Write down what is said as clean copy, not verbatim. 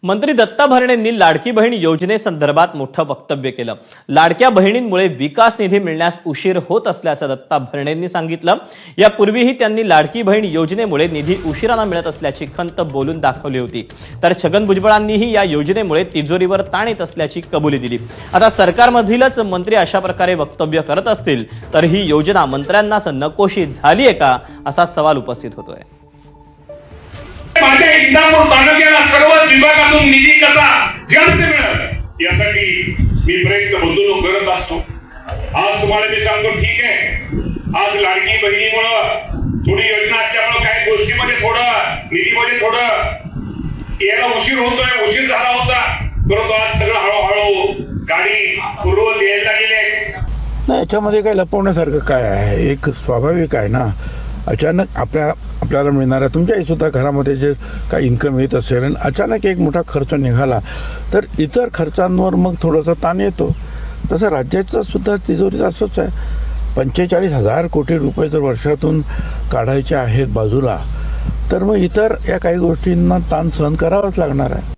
मंत्री दत्ता भरणेंनी लाडकी बहीण योजनेसंदर्भात मोठं वक्तव्य केलं। लाडक्या बहिणींमुळे विकास निधी मिळण्यास उशीर होत असल्याचं दत्ता भरणेंनी सांगितलं। यापूर्वीही त्यांनी लाडकी बहीण योजनेमुळे निधी उशिराने मिळत असल्याची खंत बोलून दाखवली होती। तर छगन भुजबळांनीही या योजनेमुळे तिजोरीवर ताण येत असल्याची कबुली दिली। आता सरकारमधीलच मंत्री अशा प्रकारे वक्तव्य करत असतील तर ही योजना मंत्र्यांनाच नकोशी झालीये का असा सवाल उपस्थित होतोय। माझ्या इंदापूर तालुक्याला सर्व विभागातून निधी कसा जास्त मिळेल यासाठी मी प्रयत्न बंधून करत असतो। आज तुम्हाला मी सांगतो, ठीक आहे, आज लाडकी बहिणीमुळे थोडी योजना असल्यामुळे काही गोष्टीमध्ये थोडं निधीमध्ये थोडं यायला उशीर होतोय, उशीर झाला होता, परंतु आज सगळं हळूहळू गाडी पूर्ववत यायला गेले। नाही, याच्यामध्ये काही लपवण्यासारखं काय आहे? एक स्वाभाविक आहे ना, अचानक आपल्याला मिळणाऱ्या तुमच्याही सुद्धा घरामध्ये जे काही इन्कम येत असेल आणि अचानक एक मोठा खर्च निघाला तर इतर खर्चांवर मग थोडासा ताण येतो। तसं राज्याचं सुद्धा तिजोरीचं असंच आहे। 45,000 कोटी रुपये जर वर्षातून काढायचे आहेत बाजूला, तर मग इतर या काही गोष्टींना ताण सहन करावाच लागणार आहे।